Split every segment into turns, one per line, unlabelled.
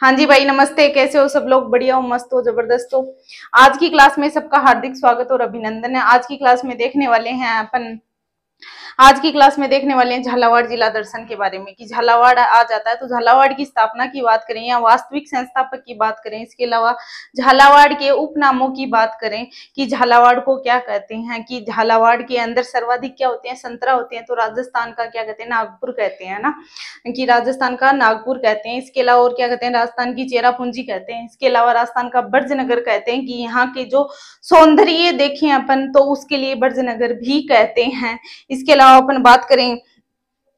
हाँ जी भाई, नमस्ते। कैसे हो सब लोग? बढ़िया हो, मस्त हो, जबरदस्त हो। आज की क्लास में सबका हार्दिक स्वागत और अभिनंदन है। आज की क्लास में देखने वाले हैं अपन आज की क्लास में देखने वाले हैं झालावाड़ जिला दर्शन के बारे में, कि झालावाड़ आ जाता है तो झालावाड़ की स्थापना की बात करें या वास्तविक संस्थापक की बात करें, इसके अलावा झालावाड़ के उपनामों की बात करें कि झालावाड़ को क्या कहते हैं, कि झालावाड़ के अंदर सर्वाधिक क्या होते हैं, संतरा होते हैं, तो राजस्थान का क्या कहते हैं, नागपुर कहते हैं ना, कि राजस्थान का नागपुर कहते हैं। इसके अलावा और क्या कहते हैं, राजस्थान की चेरापूंजी कहते हैं। इसके अलावा राजस्थान का ब्रजनगर कहते हैं, कि यहाँ के जो सौंदर्य देखें अपन तो उसके लिए ब्रजनगर भी कहते हैं। इसके अलावा अपन बात करें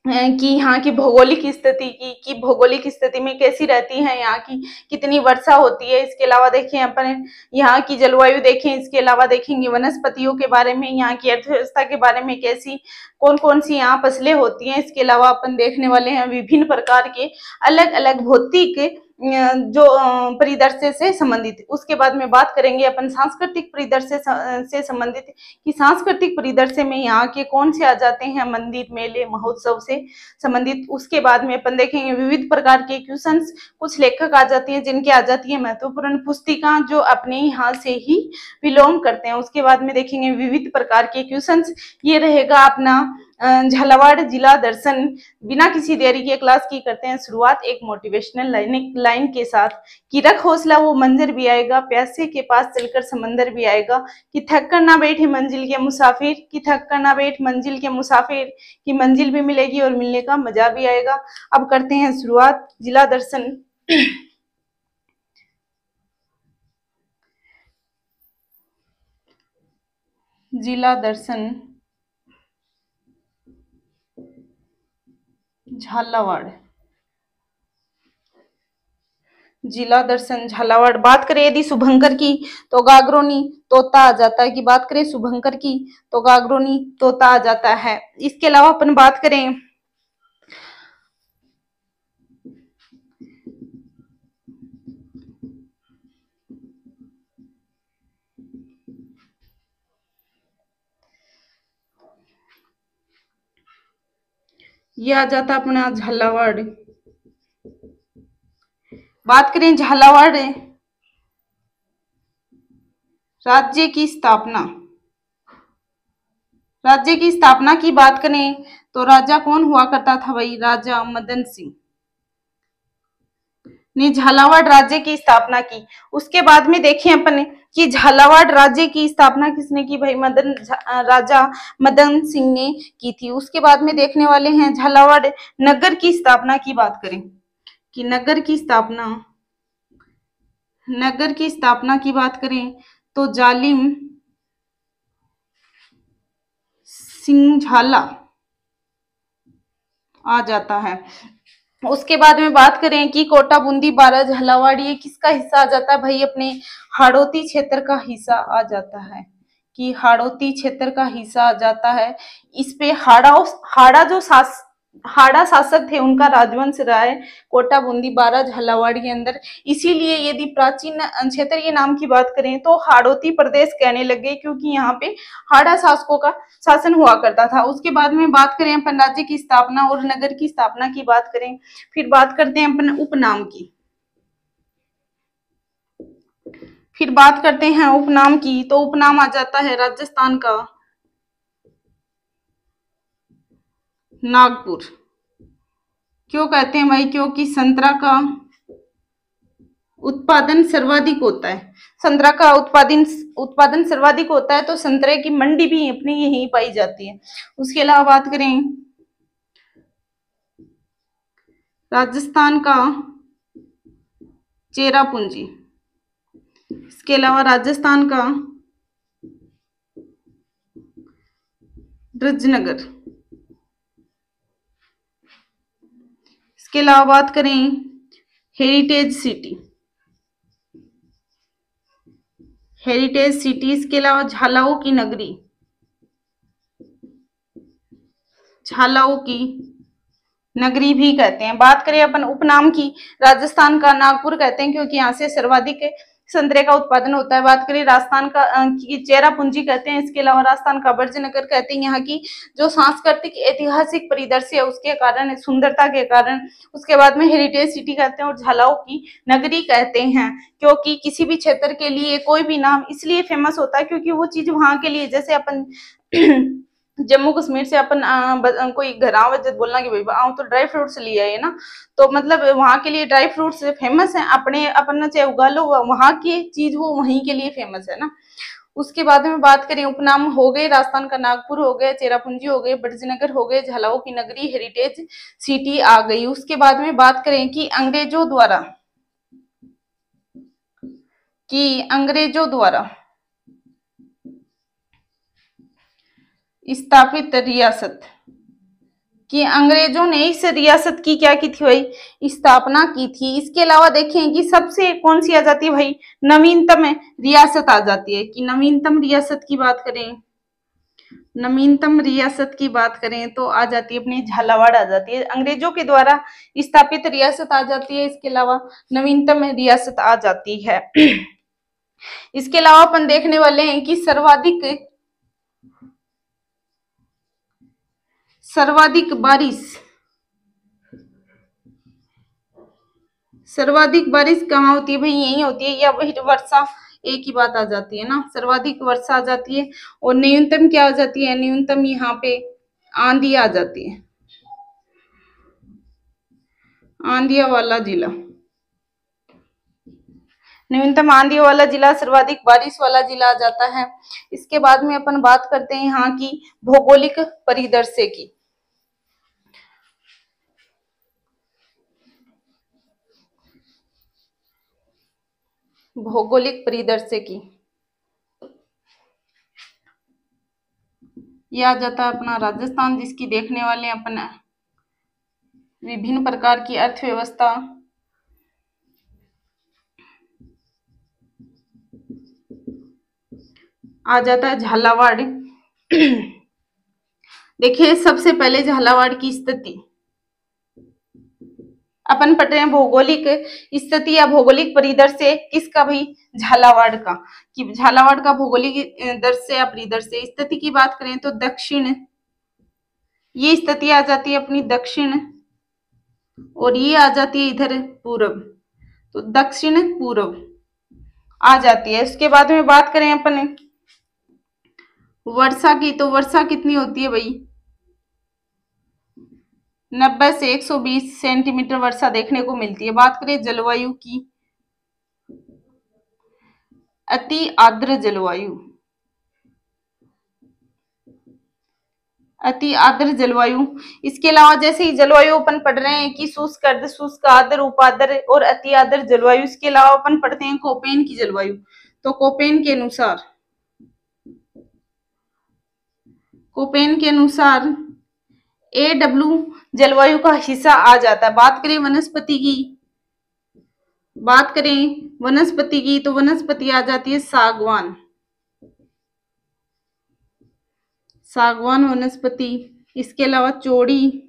कि यहाँ की भौगोलिक स्थिति की भौगोलिक स्थिति में कैसी रहती है, यहाँ की कितनी वर्षा होती है। इसके अलावा देखें अपन यहाँ की जलवायु देखें। इसके अलावा देखेंगे वनस्पतियों के बारे में, यहाँ की अर्थव्यवस्था के बारे में, कैसी कौन कौन सी यहाँ फसलें होती हैं। इसके अलावा अपन देखने वाले हैं विभिन्न प्रकार के अलग अलग भौतिक जो परिदृश्य से संबंधित। उसके बाद में बात करेंगे अपन सांस्कृतिक परिदृश्य से संबंधित, कि सांस्कृतिक परिदृश्य में यहाँ के कौन से आ जाते हैं, मंदिर, मेले, महोत्सव से संबंधित। उसके बाद में अपन देखेंगे विविध प्रकार के क्वेश्चंस, कुछ लेखक आ जाती हैं जिनके आ जाती है महत्वपूर्ण पुस्तिका जो अपने यहाँ से ही बिलोंग करते हैं। उसके बाद में देखेंगे विविध प्रकार के क्वेश्चंस। ये रहेगा अपना झालावाड़ जिला दर्शन। बिना किसी देरी के क्लास की करते हैं शुरुआत एक मोटिवेशनल लाइन के साथ, कि रख हौसला वो मंजर भी आएगा, प्यासे के पास चलकर समंदर भी आएगा, कि थक कर ना बैठे मंजिल के मुसाफिर, कि थक कर ना बैठ मंजिल के मुसाफिर, की मंजिल भी मिलेगी और मिलने का मजा भी आएगा। अब करते हैं शुरुआत जिला दर्शन। जिला दर्शन झालावाड़। जिला दर्शन झालावाड़। बात करें यदि शुभंकर की तो गागरोनी तोता आ जाता है, कि बात करें शुभंकर की तो गागरोनी तोता आ जाता है। इसके अलावा अपन बात करें ये आ जाता अपना झालावाड़। बात करें झालावाड़ राज्य की स्थापना। राज्य की स्थापना की बात करें तो राजा कौन हुआ करता था भाई, राजा मदन सिंह ने झालावाड़ राज्य की स्थापना की। उसके बाद में देखें अपन कि झालावाड़ राज्य की स्थापना किसने की भाई, राजा मदन सिंह ने की थी। उसके बाद में देखने वाले हैं झालावाड़ नगर की स्थापना की बात करें, कि नगर की स्थापना की बात करें तो जालिम सिंह झाला आ जाता है। उसके बाद में बात करें कि कोटा बूंदी बारा झालावाड़, ये किसका हिस्सा आ जाता है भाई, अपने हाड़ौती क्षेत्र का हिस्सा आ जाता है, कि हाड़ौती क्षेत्र का हिस्सा आ जाता है। इस पे हाड़ा शासक थे, उनका राजवंश रहा है कोटा बूंदी बारा झालावाड़ के अंदर। इसीलिए यदि प्राचीन क्षेत्रीय नाम की बात करें तो हाड़ौती प्रदेश कहने लगे, क्योंकि यहाँ पे हाड़ा शासकों का शासन हुआ करता था। उसके बाद में बात करें अपन राज्य की स्थापना और नगर की स्थापना की बात करें, फिर बात करते हैं अपन उपनाम की। फिर बात करते हैं उपनाम की, तो उपनाम आ जाता है राजस्थान का नागपुर। क्यों कहते हैं भाई, क्योंकि संतरा का उत्पादन सर्वाधिक होता है। संतरा का उत्पादन सर्वाधिक होता है, तो संतरे की मंडी भी अपनी यहीं पाई जाती है। उसके अलावा बात करें राजस्थान का चेरापूंजी। इसके अलावा राजस्थान का ब्रजनगर। इसके अलावा बात करें हेरिटेज सिटी। इसके अलावा झालाओं की नगरी, झालाओं की नगरी भी कहते हैं। बात करें अपन उपनाम की, राजस्थान का नागपुर कहते हैं, क्योंकि यहाँ से सर्वाधिक संतरे का उत्पादन होता है। बात करें राजस्थान का की चेरापूंजी कहते हैं, इसके अलावा राजस्थान का बर्जनगर कहते हैं। यहाँ की जो सांस्कृतिक ऐतिहासिक परिदृश्य है उसके कारण, सुंदरता के कारण। उसके बाद में हेरिटेज सिटी कहते हैं और झालाओं की नगरी कहते हैं, क्योंकि किसी भी क्षेत्र के लिए कोई भी नाम इसलिए फेमस होता है क्योंकि वो चीज वहां के लिए, जैसे अपन जम्मू कश्मीर से अपन कोई घर आओ बोलना कि भाई आओ तो ड्राई फ्रूट्स ले आए ना, तो मतलब वहां के लिए ड्राई फ्रूट्स फेमस है। अपने अपन चाहे उगा लो, वहां की चीज वो वहीं के लिए फेमस है ना। उसके बाद में बात करें उपनाम हो गए, राजस्थान का नागपुर हो गए, चेरापूंजी हो गए, बर्जनगर हो गए, झालाओं की नगरी, हेरिटेज सिटी आ गई। उसके बाद में बात करें कि अंग्रेजों द्वारा स्थापित रियासत, कि अंग्रेजों ने इस रियासत की क्या की थी भाई, स्थापना की थी। इसके अलावा देखें कि सबसे कौन सी आ जाती है भाई, नवीनतम रियासत आ जाती है। कि नवीनतम रियासत की बात करें, नवीनतम रियासत की बात करें तो आ जाती है अपनी झालावाड़ आ जाती है, अंग्रेजों के द्वारा स्थापित रियासत आ जाती है। इसके अलावा नवीनतम रियासत आ जाती है। इसके अलावा अपन देखने वाले हैं कि सर्वाधिक बारिश कहाँ होती है भाई, यही होती है, या वही वर्षा, एक ही बात आ जाती है ना, सर्वाधिक वर्षा आ जाती है। और न्यूनतम क्या आ जाती है, न्यूनतम यहाँ पे आंधी आ जाती है, आंधिया वाला जिला, न्यूनतम आंधी वाला जिला, सर्वाधिक बारिश वाला जिला आ जाता है। इसके बाद में अपन बात करते हैं यहाँ की भौगोलिक परिदृश्य की। भौगोलिक परिदृश्य की यह आ जाता है अपना राजस्थान, जिसकी देखने वाले अपन विभिन्न प्रकार की अर्थव्यवस्था, आ जाता है झालावाड़। देखिए सबसे पहले झालावाड़ की स्थिति अपन पढ़ रहे हैं, भौगोलिक स्थिति या भौगोलिक परिदृश्य किसका भाई, झालावाड़ का। कि झालावाड़ का भौगोलिक दृश्य या परिदृश्य, स्थिति की बात करें तो दक्षिण, ये स्थिति आ जाती है अपनी दक्षिण, और ये आ जाती है इधर पूर्व, तो दक्षिण पूर्व आ जाती है। इसके बाद में बात करें अपन वर्षा की, तो वर्षा कितनी होती है भाई, 90 से 120 सेंटीमीटर वर्षा देखने को मिलती है। बात करें जलवायु की, अति आर्द्र जलवायु, अति आर्द्र जलवायु। इसके अलावा जैसे ही जलवायु अपन पढ़ रहे हैं कि शुष्क, अर्ध शुष्क, आर्द्र, उपाद्र और अति आर्द्र जलवायु। इसके अलावा अपन पढ़ते हैं कोपेन की जलवायु, तो कोपेन के अनुसार AW जलवायु का हिस्सा आ जाता है। बात करें वनस्पति की, तो वनस्पति आ जाती है सागवान वनस्पति। इसके अलावा चौड़ी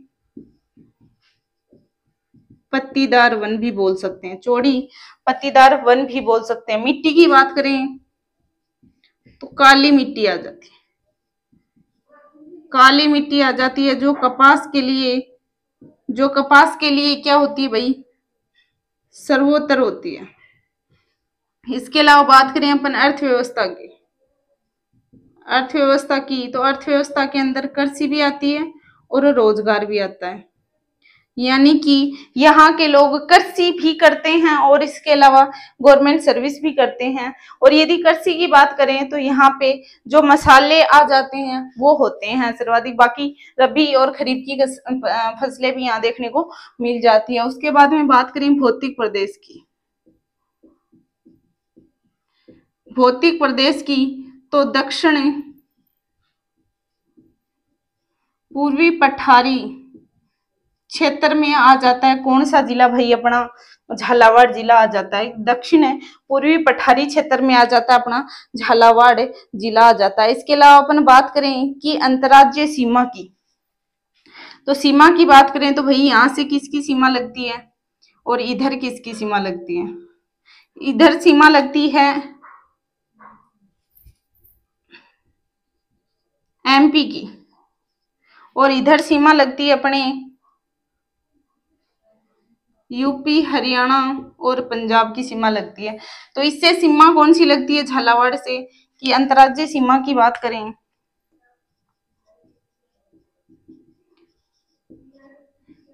पत्तीदार वन भी बोल सकते हैं, चौड़ी पत्तीदार वन भी बोल सकते हैं। मिट्टी की बात करें तो काली मिट्टी आ जाती है, काली मिट्टी आ जाती है, जो कपास के लिए क्या होती है भाई, सर्वोत्तर होती है। इसके अलावा बात करें अपन अर्थव्यवस्था की, तो अर्थव्यवस्था के अंदर कृषि भी आती है और रोजगार भी आता है। यानी कि यहाँ के लोग कृषि भी करते हैं और इसके अलावा गवर्नमेंट सर्विस भी करते हैं। और यदि कृषि की बात करें तो यहाँ पे जो मसाले आ जाते हैं वो होते हैं सर्वाधिक, बाकी रबी और खरीफ की फसलें भी यहाँ देखने को मिल जाती है। उसके बाद में बात करें भौतिक प्रदेश की, तो दक्षिण पूर्वी पठारी क्षेत्र में आ जाता है कौन सा जिला भाई, अपना झालावाड़ जिला आ जाता है। दक्षिण पूर्वी पठारी क्षेत्र में आ जाता है अपना झालावाड़ जिला आ जाता है। इसके अलावा अपन बात करें कि अंतर्राज्यीय सीमा की, तो सीमा की बात करें तो भाई यहाँ से किसकी सीमा लगती है और इधर किसकी सीमा लगती है, इधर सीमा लगती है एमपी की, और इधर सीमा लगती है अपने यूपी, हरियाणा और पंजाब की सीमा लगती है। तो इससे सीमा कौन सी लगती है झालावाड़ से, कि अंतर्राज्यीय सीमा की बात करें,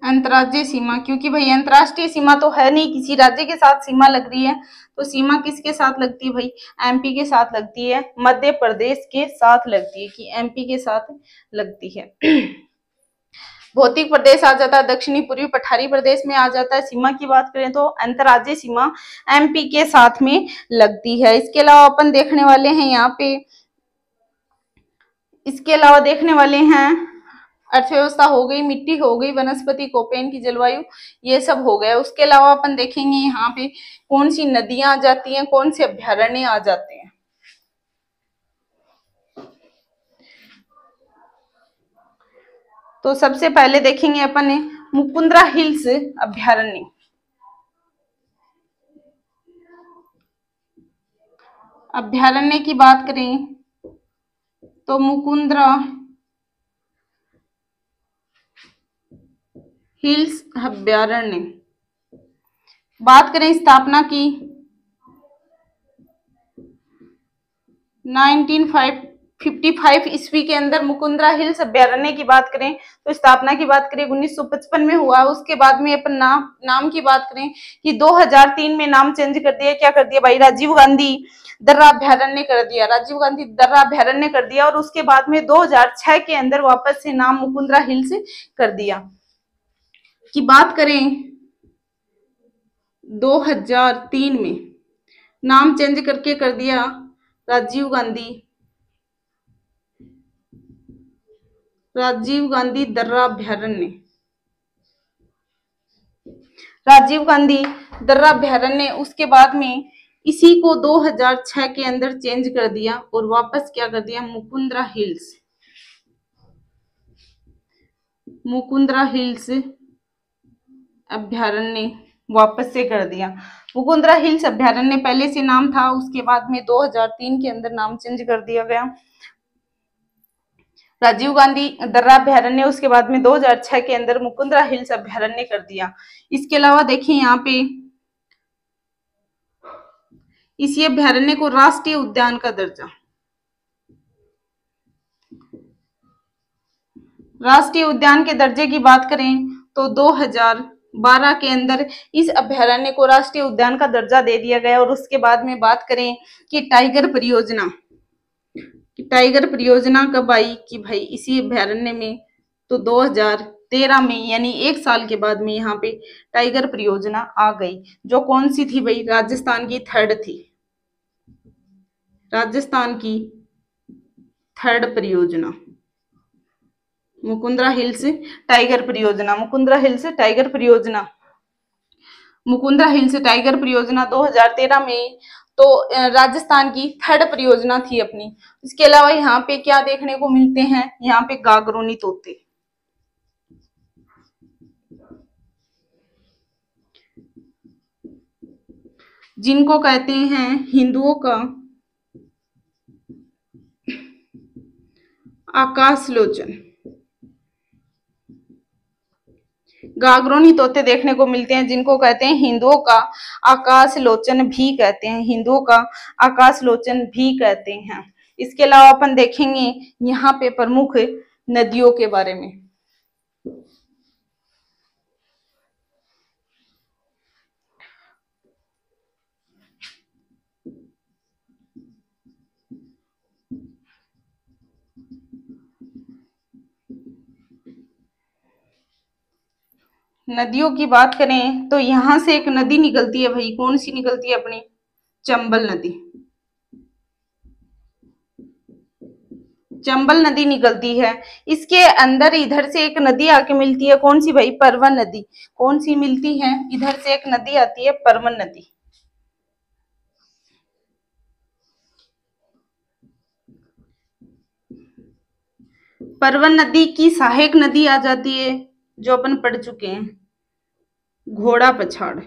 अंतर्राज्यीय सीमा, क्योंकि भाई अंतर्राष्ट्रीय सीमा तो है नहीं, किसी राज्य के साथ सीमा लग रही है, तो सीमा किसके साथ लगती है भाई, एमपी के साथ लगती है, मध्य प्रदेश के साथ लगती है, कि एमपी के साथ लगती है। भौतिक प्रदेश आ जाता है दक्षिणी पूर्वी पठारी प्रदेश में आ जाता है। सीमा की बात करें तो अंतर्राज्यीय सीमा एमपी के साथ में लगती है। इसके अलावा अपन देखने वाले हैं यहाँ पे, इसके अलावा देखने वाले हैं अर्थव्यवस्था हो गई, मिट्टी हो गई, वनस्पति कोपेन की जलवायु, ये सब हो गया। उसके अलावा अपन देखेंगे यहाँ पे कौन सी नदियां आ जाती हैं, कौन से अभ्यारण्य आ जाते हैं। तो सबसे पहले देखेंगे अपन मुकुंदरा हिल्स अभ्यारण्य। अभ्यारण्य की बात करें तो मुकुंदरा हिल्स अभ्यारण्य, बात करें स्थापना की 1955 ईस्वी के अंदर मुकुंदरा हिल्स अभ्यारण्य की बात करें तो स्थापना की बात करें 1955 में हुआ। उसके बाद में अपन नाम की बात करें कि 2003 में नाम चेंज कर दिया, क्या कर दिया भाई, राजीव गांधी दर्रा अभ्यारण्य कर दिया, राजीव गांधी दर्रा अभ्यारण्य कर दिया। और उसके बाद में 2006 के अंदर वापस से नाम मुकुंदरा हिल्स कर दिया। की बात करें 2003 में नाम चेंज करके कर दिया राजीव गांधी दर्रा अभ्यारण्य, राजीव गांधी दर्रा अभ्यारण्य। उसके बाद में इसी को 2006 के अंदर चेंज कर दिया और वापस क्या कर दिया, मुकुंदरा हिल्स अभ्यारण्य वापस से कर दिया। मुकुंदरा हिल्स अभ्यारण्य पहले से नाम था, उसके बाद में 2003 के अंदर नाम चेंज कर दिया गया राजीव गांधी दर्रा अभ्यारण्य। उसके बाद में 2006 के अंदर मुकुंदरा हिल्स अभ्यारण्य कर दिया। इसके अलावा देखिए यहाँ पे इसी अभ्यारण्य को राष्ट्रीय उद्यान का दर्जा, राष्ट्रीय उद्यान के दर्जे की बात करें तो 2012 के अंदर इस अभ्यारण्य को राष्ट्रीय उद्यान का दर्जा दे दिया गया। और उसके बाद में बात करें कि टाइगर परियोजना कब आई, कि भाई इसी अभ्यारण्य में, तो 2013 में, यानी एक साल के बाद में यहाँ पे टाइगर परियोजना आ गई, जो कौन सी थी भाई, राजस्थान की थर्ड परियोजना, मुकुंदरा हिल्स टाइगर परियोजना। मुकुंदरा हिल्स टाइगर परियोजना 2013 में तो राजस्थान की थर्ड परियोजना थी अपनी। इसके अलावा यहाँ पे क्या देखने को मिलते हैं, यहाँ पे गागरोनी तोते, जिनको कहते हैं हिंदुओं का आकाशलोचन। गागरोनी तोते देखने को मिलते हैं, जिनको कहते हैं हिंदुओं का आकाशलोचन भी कहते हैं, इसके अलावा अपन देखेंगे यहाँ पे प्रमुख नदियों के बारे में। नदियों की बात करें तो यहां से एक नदी निकलती है भाई, कौन सी निकलती है अपनी, चंबल नदी निकलती है। इसके अंदर इधर से एक नदी आके मिलती है, कौन सी भाई, परवन नदी। कौन सी मिलती है, इधर से एक नदी आती है परवन नदी। परवन नदी की सहायक नदी आ जाती है, जो अपन पढ़ चुके हैं, घोड़ा पछाड़।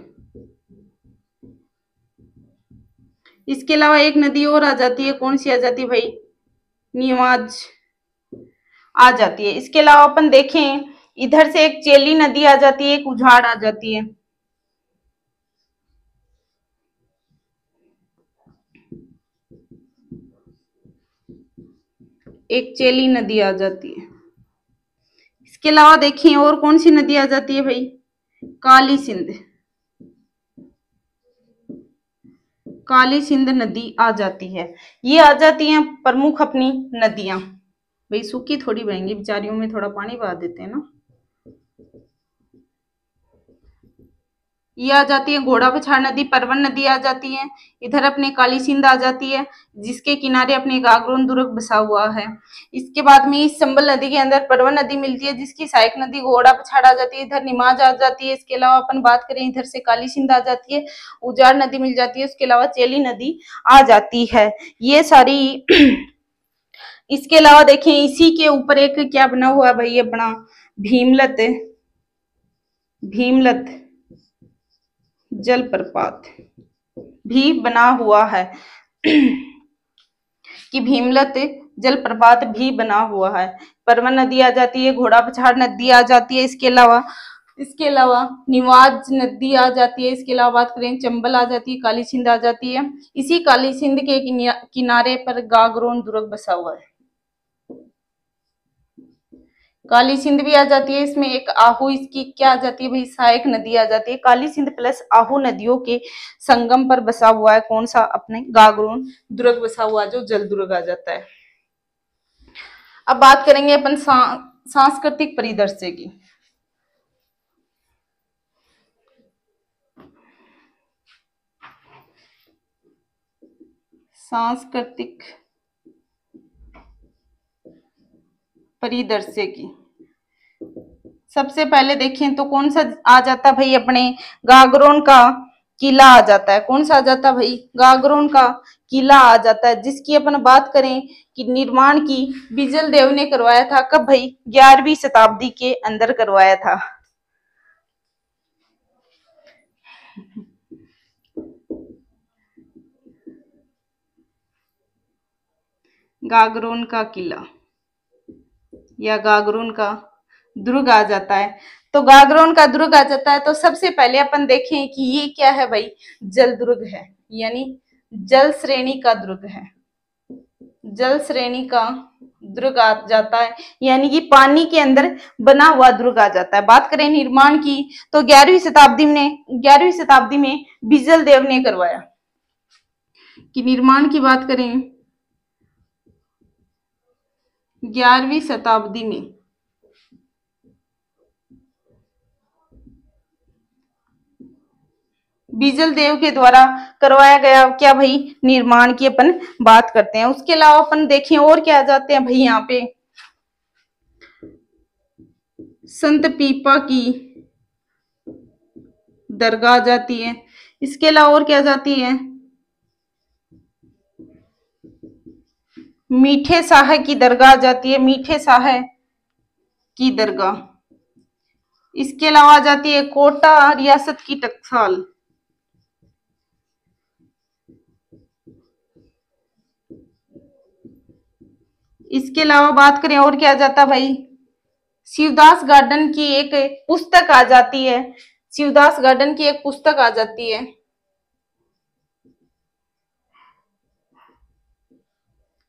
इसके अलावा एक नदी और आ जाती है, कौन सी आ जाती है भाई? नीवाज आ जाती है। इसके अलावा अपन देखें, इधर से एक चेली नदी आ जाती है, एक उझाड़ आ जाती है। एक चेली नदी आ जाती है। इसके अलावा देखिए और कौन सी नदी आ जाती है भाई? काली सिंध। काली सिंध नदी आ जाती है। ये आ जाती हैं प्रमुख अपनी नदियां। भाई सूखी थोड़ी बहेंगी, बेचारियों में थोड़ा पानी बहा देते हैं ना। ये आ जाती है घोड़ा पछाड़ नदी, परवन नदी आ जाती है। इधर अपने काली सिंध आ जाती है, जिसके किनारे अपने गागरोन दुर्ग बसा हुआ है। इसके बाद में इस चंबल नदी के अंदर परवन नदी मिलती है, जिसकी सहायक नदी घोड़ा पछाड़ आ जाती है। इधर निमाज आ जाती है। इसके अलावा अपन बात करें, इधर से काली सिंध आ जाती है, उजाड़ नदी मिल जाती है। उसके अलावा चेली नदी आ जाती है। ये सारी इसके अलावा देखें, इसी के ऊपर एक क्या बना हुआ है भाई? अपना भीमलत, भीमलत जलप्रपात भी बना हुआ है कि भीमलत जलप्रपात भी बना हुआ है। परवन नदी आ जाती है, घोड़ा पछाड़ नदी आ जाती है। इसके अलावा निवाज नदी आ जाती है। इसके अलावा बात करें, चंबल आ जाती है, काली सिंध आ जाती है। इसी काली सिंध के किनारे पर गागरोन दुर्ग बसा हुआ है। काली सिंध भी आ जाती है। इसमें एक आहू, इसकी क्या आ जाती है भाई? सहायक नदी आ जाती है। काली सिंध प्लस आहू नदियों के संगम पर बसा हुआ है कौन सा? अपने गागरोन दुर्ग बसा हुआ, जो जल दुर्ग आ जाता है। अब बात करेंगे अपन सांस्कृतिक परिदृश्य की। सांस्कृतिक परिदृश्य की सबसे पहले देखें तो कौन सा आ जाता भाई? अपने गागरोन का किला आ जाता है। कौन सा आ जाता भाई? गागरोन का किला आ जाता है, जिसकी अपन बात करें कि निर्माण की बिजल देव ने करवाया था। कब भाई? 11वीं शताब्दी के अंदर करवाया था। गागरोन का किला या गागरोन का दुर्ग आ जाता है। तो गागरोन का दुर्ग आ जाता है। तो सबसे पहले अपन देखें कि ये क्या है भाई? जल दुर्ग है, यानी जल श्रेणी का दुर्ग है। जल श्रेणी का दुर्ग आ जाता है, यानी कि पानी के अंदर बना हुआ दुर्ग आ जाता है। बात करें निर्माण की, तो 11वीं शताब्दी में बिजल देव ने करवाया। कि निर्माण की बात करें 11वीं शताब्दी में बिजल देव के द्वारा करवाया गया क्या भाई? निर्माण की अपन बात करते हैं। उसके अलावा अपन देखें और क्या आ जाते हैं भाई? यहाँ पे संत पीपा की दरगाह आ जाती है। इसके अलावा और क्या जाती है? मीठे साहे की दरगाह आ जाती है। मीठे साहे की दरगाह। इसके अलावा आ जाती है कोटा रियासत की टकसाल। इसके अलावा बात करें और क्या आ जाता भाई? शिवदास गार्डन की एक पुस्तक आ जाती है। शिवदास गार्डन की एक पुस्तक आ जाती है।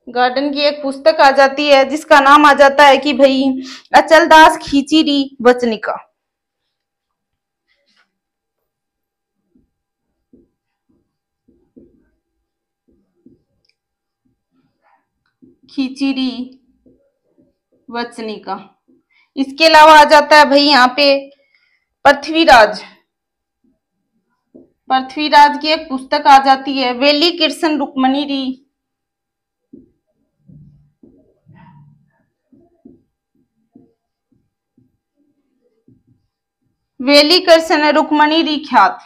गार्डन की एक पुस्तक आ जाती है, जिसका नाम आ जाता है कि भाई अचलदास खींचीरी वचनिका। खींचीरी वचनिका। इसके अलावा आ जाता है भाई यहाँ पे पृथ्वीराज। पृथ्वीराज की एक पुस्तक आ जाती है, वेली कृष्ण रुक्मणी री। वेली कृष्ण रुक्मणी री ख्यात।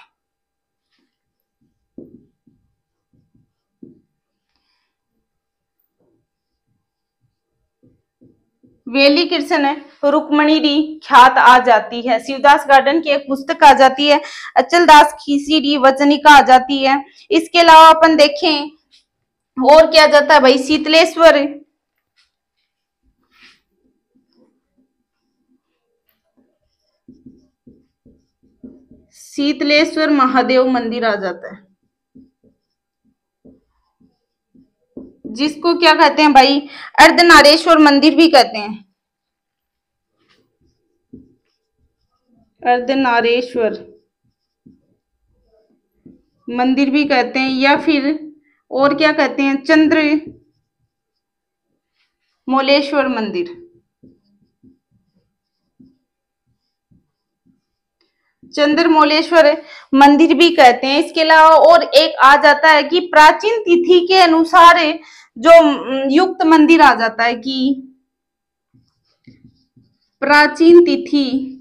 वेली कृष्ण रुक्मणी ख्यात आ जाती है। शिवदास गार्डन की एक पुस्तक आ जाती है, अचल दास खीसी वचनिका आ जाती है। इसके अलावा अपन देखें और क्या जाता है भाई, शीतलेश्वर शीतलेश्वर महादेव मंदिर आ जाता है, जिसको क्या कहते हैं भाई, अर्धनारेश्वर मंदिर भी कहते हैं, अर्धनारेश्वर मंदिर भी कहते हैं, या फिर और क्या कहते हैं, चंद्र मोलेश्वर मंदिर, चंद्रमौलेश्वर मंदिर भी कहते हैं। इसके अलावा और एक आ जाता है कि प्राचीन तिथि के अनुसार जो युक्त मंदिर आ जाता है, कि प्राचीन तिथि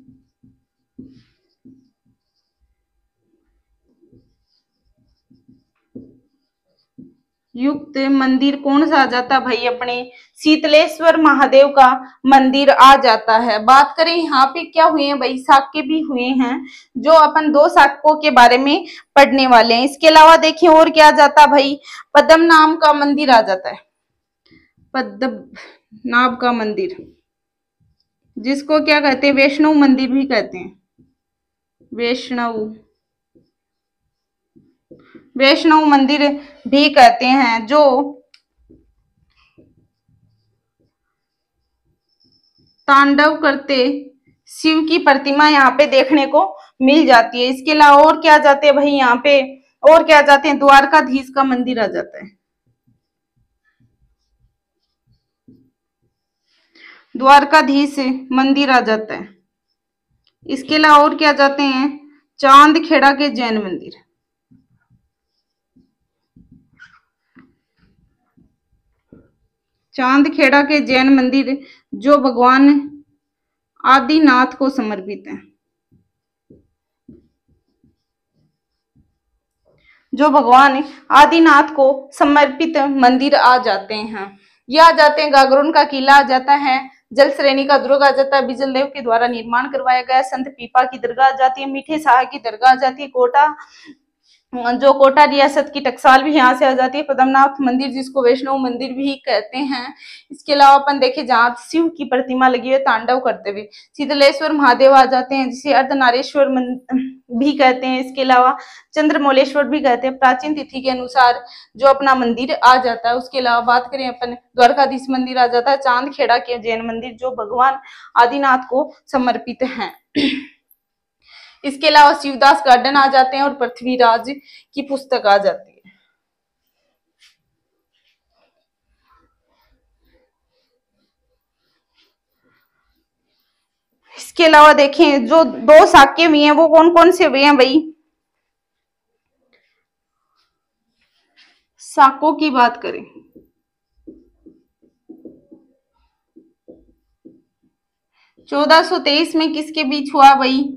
युक्त मंदिर कौन सा आ जाता है भाई, अपने शीतलेश्वर महादेव का मंदिर आ जाता है। बात करें यहाँ पे क्या हुए हैं भाई, साक्य भी हुए हैं, जो अपन दो साक्यों के बारे में पढ़ने वाले हैं। इसके अलावा देखिए और क्या आ जाता है भाई, पद्मनाभ का मंदिर आ जाता है, पद्मनाभ का मंदिर, जिसको क्या कहते हैं, वैष्णव मंदिर भी कहते हैं, वैष्णव मंदिर भी कहते हैं, जो तांडव करते शिव की प्रतिमा यहाँ पे देखने को मिल जाती है। इसके अलावा और क्या जाते हैं भाई, यहाँ पे और क्या जाते हैं, द्वारकाधीश का मंदिर आ जाता है, द्वारकाधीश मंदिर आ जाता है। इसके अलावा और क्या जाते हैं, चांदखेड़ा के जैन मंदिर, चांदखेड़ा के जैन मंदिर जो भगवान आदिनाथ को समर्पित है, जो भगवान आदिनाथ को समर्पित मंदिर आ जाते हैं। यह आ जाते हैं, गागरोन का किला आ जाता है, जल श्रेणी का दुर्ग आ जाता है, बिजल देव के द्वारा निर्माण करवाया गया, संत पीपा की दरगाह आ जाती है, मीठे शाह की दरगाह आ जाती है, कोटा जो कोटा रियासत की टकसाल भी यहाँ से आ जाती है, पद्मनाभ मंदिर जिसको वैष्णव मंदिर भी कहते हैं। इसके अलावा अपन देखे जहाँ शिव की प्रतिमा लगी हुई तांडव करते हुए, शीतलेश्वर महादेव आ जाते हैं, जिसे अर्धनारेश्वर भी कहते हैं। इसके अलावा चंद्रमौलेश्वर भी कहते हैं, प्राचीन तिथि के अनुसार जो अपना मंदिर आ जाता है। उसके अलावा बात करें अपन, द्वारकाधीश मंदिर आ जाता है, चांदखेड़ा के जैन मंदिर जो भगवान आदिनाथ को समर्पित है। इसके अलावा शिवदास गार्डन आ जाते हैं और पृथ्वीराज की पुस्तक आ जाती है। इसके अलावा देखें जो दो साक्य हुए हैं वो कौन कौन से हुए हैं भाई, साक्यों की बात करें 1423 में किसके बीच हुआ भाई,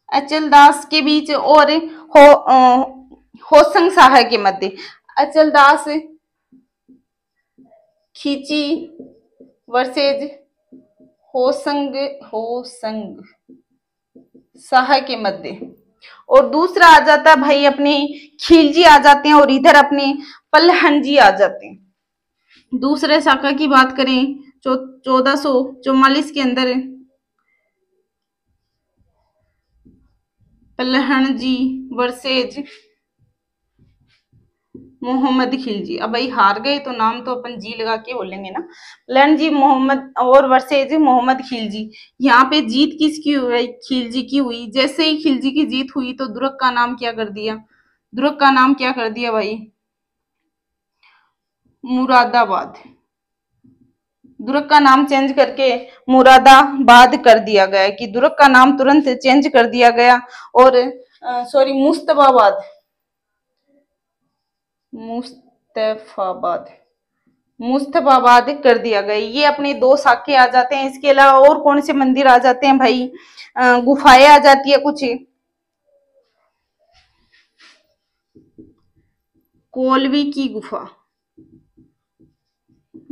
अचल दास के बीच और होसंग शाह के मध्य। अचल दास खींची वर्सेज होसंग शाह के मध्य, और दूसरा आ जाता है भाई अपने खिलजी आ जाते हैं, और इधर अपने पल्हन जी आ जाते हैं। दूसरे शाखा की बात करें 1444 के अंदर पल्हन जी वर्सेज मोहम्मद खिलजी। अब भाई हार गए तो नाम तो अपन जी लगा के बोलेंगे ना, पल्हन जी मोहम्मद और वर्सेज मोहम्मद खिलजी। यहाँ पे जीत किसकी हुई, खिलजी की हुई। जैसे ही खिलजी की जीत हुई तो दुर्ग का नाम क्या कर दिया, दुर्ग का नाम क्या कर दिया भाई, मुरादाबाद। दुर्ग का नाम चेंज करके मुरादाबाद कर दिया गया, कि दुर्ग का नाम तुरंत चेंज कर दिया गया, और सॉरी मुस्तफाबाद कर दिया गया। ये अपने दो साके आ जाते हैं। इसके अलावा और कौन से मंदिर आ जाते हैं भाई, गुफाएं आ जाती है कुछ, कोलवी की गुफा,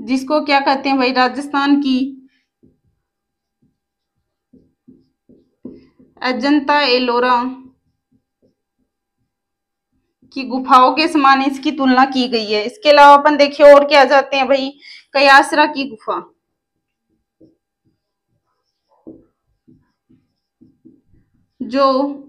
जिसको क्या कहते हैं भाई, राजस्थान की अजंता एलोरा की गुफाओं के समान इसकी तुलना की गई है। इसके अलावा अपन देखिए और क्या जाते हैं भाई, कयासरा की गुफा, जो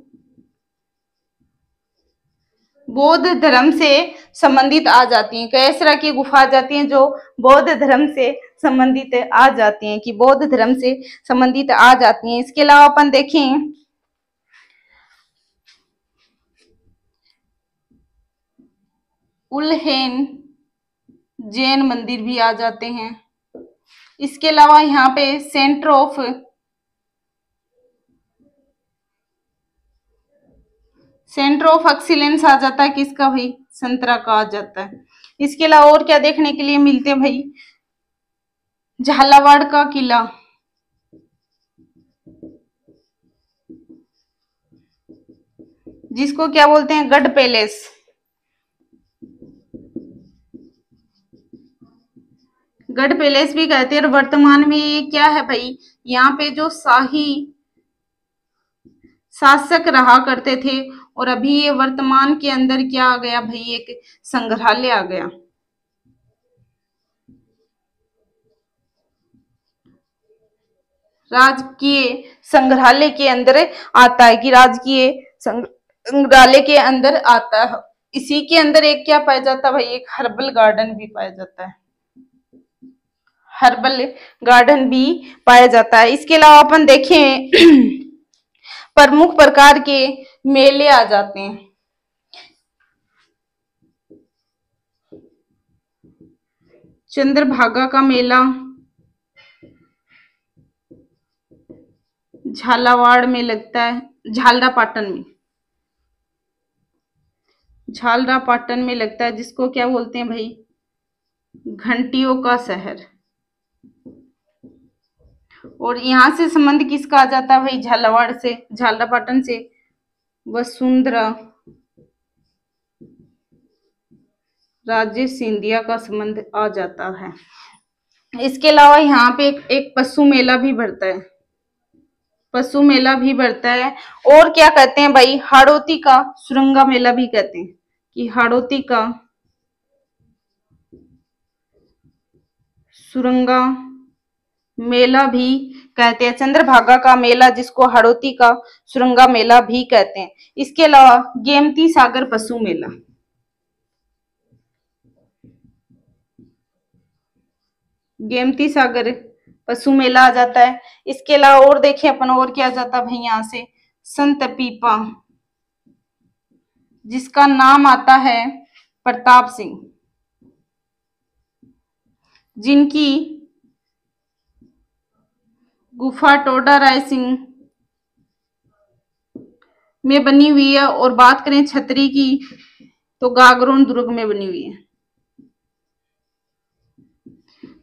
बौद्ध धर्म से संबंधित आ जाती हैं। कयासरा की गुफा आ जाती हैं जो बौद्ध धर्म से संबंधित आ जाती हैं, कि बौद्ध धर्म से संबंधित आ जाती हैं। इसके अलावा अपन देखें उल्हेन जैन मंदिर भी आ जाते हैं। इसके अलावा यहाँ पे सेंटर ऑफ एक्सीलेंस आ जाता है, किसका भाई, संतरा का आ जाता है। इसके अलावा और क्या देखने के लिए मिलते हैं भाई, झालावाड़ का किला, जिसको क्या बोलते हैं, गढ़ पैलेस। गढ़ पैलेस भी कहते हैं। और वर्तमान में ये क्या है भाई, यहाँ पे जो शाही शासक रहा करते थे, और अभी ये वर्तमान के अंदर क्या आ गया भाई, एक संग्रहालय आ गया। राजकीय संग्रहालय के अंदर आता है, कि राजकीय संग्रहालय के अंदर आता है। इसी के अंदर एक क्या पाया जाता है भाई, एक हर्बल गार्डन भी पाया जाता है। हर्बल गार्डन भी पाया जाता है। इसके अलावा अपन देखें प्रमुख प्रकार के मेले आ जाते हैं। चंद्रभागा का मेला झालावाड़ में लगता है, झालरापाटन में लगता है, जिसको क्या बोलते हैं भाई, घंटियों का शहर। और यहाँ से संबंध किसका आ जाता है भाई, झालावाड़ से, झालरापाटन से वसुंधरा राजे सिंधिया का संबंध आ जाता है। इसके अलावा यहाँ पे एक पशु मेला भी भरता है, पशु मेला भी भरता है। और क्या कहते हैं भाई, हाड़ौती का सुरंगा मेला भी कहते हैं, कि हाड़ौती का सुरंगा मेला भी कहते हैं। चंद्रभागा का मेला, जिसको हाड़ौती का सुरंगा मेला भी कहते हैं। इसके अलावा गेमती सागर पशु मेला, गेमती सागर पशु मेला आ जाता है। इसके अलावा और देखिए अपन और क्या आ जाता है भाई, यहाँ से संत पीपा, जिसका नाम आता है प्रताप सिंह, जिनकी गुफा टोडा रायसिंह में बनी हुई है। और बात करें छतरी की, तो गागरोन दुर्ग में बनी हुई है,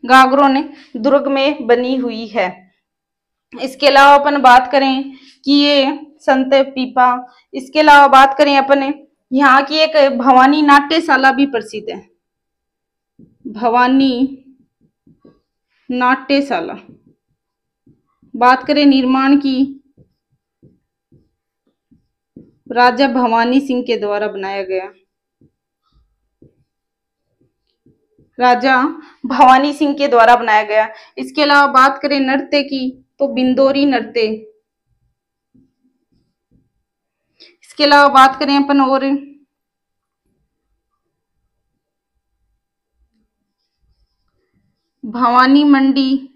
गागरोन दुर्ग में बनी हुई है। इसके अलावा अपन बात करें कि ये संत पीपा, इसके अलावा बात करें अपन, यहाँ की एक भवानी नाट्यशाला भी प्रसिद्ध है, भवानी नाट्यशाला। बात करें निर्माण की, राजा भवानी सिंह के द्वारा बनाया गया, राजा भवानी सिंह के द्वारा बनाया गया। इसके अलावा बात करें नृत्य की, तो बिंदोरी नृत्य। इसके अलावा बात करें अपन और भवानी मंडी,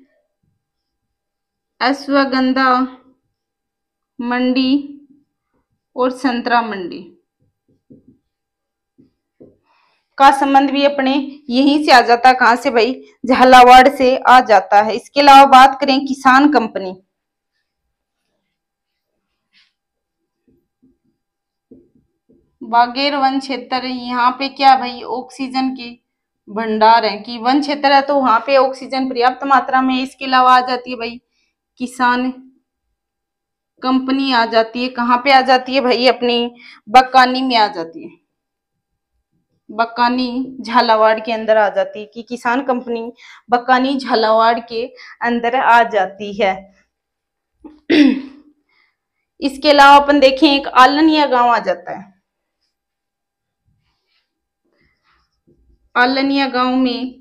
अश्वगंधा मंडी और संतरा मंडी का संबंध भी अपने यहीं से आ जाता है। कहां से भाई, झालावाड़ से आ जाता है। इसके अलावा बात करें किसान कंपनी, बागेर वन क्षेत्र, यहाँ पे क्या भाई, ऑक्सीजन के भंडार है, कि वन क्षेत्र है तो वहां पे ऑक्सीजन पर्याप्त मात्रा में। इसके अलावा आ जाती है भाई किसान कंपनी आ जाती है, कहाँ पे आ जाती है भाई, अपनी बकानी में आ जाती है। बकानी झालावाड़ के अंदर आ जाती है, कि किसान कंपनी बकानी झालावाड़ के अंदर आ जाती है। इसके अलावा अपन देखें एक आलनिया गांव आ जाता है। आलनिया गांव में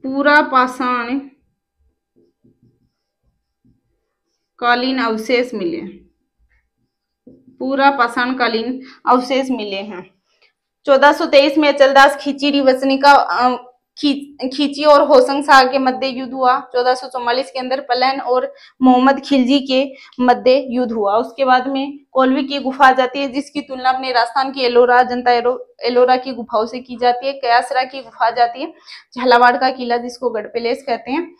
पूरा पाषाण कालीन अवशेष मिले, पूरा पाषाण कालीन अवशेष मिले हैं। 1423 में अचलदास खींची रिवसनी का खींची और होशंग शाह के मध्य युद्ध हुआ। 1444 के अंदर पलन और मोहम्मद खिलजी के मध्य युद्ध हुआ। उसके बाद में कोलवी की गुफा आ जाती है, जिसकी तुलना अपने राजस्थान की एलोरा जनता एलोरा की गुफाओं से की जाती है। कयासरा की गुफा आ जाती है। झालावाड़ का किला जिसको गढ़ पैलेस कहते हैं,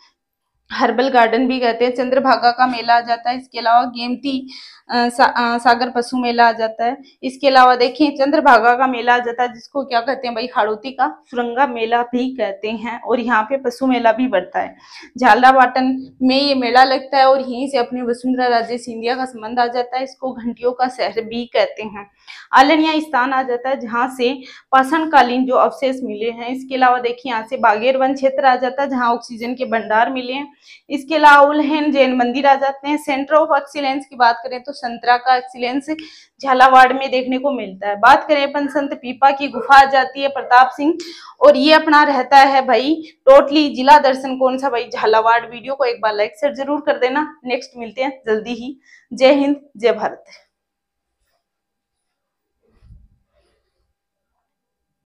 हर्बल गार्डन भी कहते हैं। चंद्रभागा का मेला आ जाता है। इसके अलावा गेमती सागर पशु मेला आ जाता है। इसके अलावा देखिए चंद्रभागा का मेला आ जाता है, जिसको क्या कहते हैं भाई, हाड़ौती का सुरंगा मेला भी कहते हैं। और यहाँ पे पशु मेला भी बढ़ता है। झालरापाटन में ये मेला लगता है और यहीं से अपने वसुंधरा राजे सिंधिया का संबंध आ जाता है। इसको घंटियों का शहर भी कहते हैं। आलनिया स्थान आ जाता है जहाँ से पाषाणकालीन जो अवशेष मिले हैं। इसके अलावा देखिए यहाँ से बागेर वन क्षेत्र आ जाता है, जहाँ ऑक्सीजन के भंडार मिले हैं। इसके अलावा उल्हैन जैन मंदिर आ जाते हैं। सेंटर ऑफ एक्सीलेंस की बात करें तो संतरा का एक्सीलेंस झालावाड़ में देखने को मिलता है। बात करें अपन संत पीपा की गुफा आ जाती है प्रताप सिंह, और ये अपना रहता है भाई टोटली जिला दर्शन कौन सा भाई, झालावाड़। वीडियो को एक बार लाइक शेयर जरूर कर देना। नेक्स्ट मिलते हैं जल्दी ही। जय हिंद, जय भारत।